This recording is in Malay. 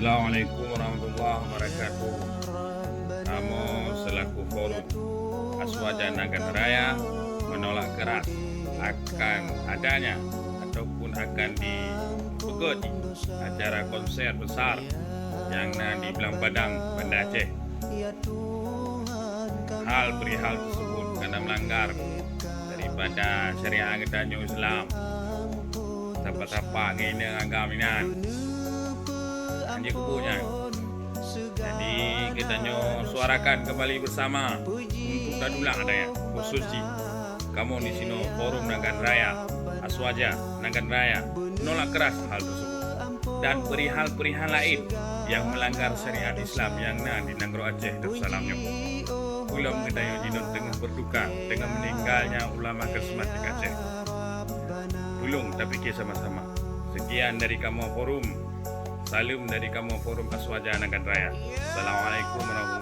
Assalamualaikum warahmatullahi wabarakatuh. Kamu selaku forum Aswaja Nagan Raya menolak keras akan adanya ataupun akan dipegot acara konser besar yang di Belang Padang, Banda Aceh. Hal perihal tersebut karena melanggar daripada syariat kita Islam. Tapa-tapa ngene agaminan. Anjing kubunya. Jadi kita suarakan kembali bersama untuk dadulang adanya khusus kamu di sini forum Nagan Raya Aswaja Nagan Raya menolak keras hal tersebut dan perihal-perihal lain yang melanggar syariat Islam yang di Nagro Aceh Darussalamnya. Ulam kita yang jinon dengan berduka dengan meninggalnya ulama karismatik Aceh. Tolong tapi kita sama-sama. Sekian dari kamu forum. Salam dari kamu forum Aswaja Nagan Raya. Assalamualaikum warahmatullahi wabarakatuh.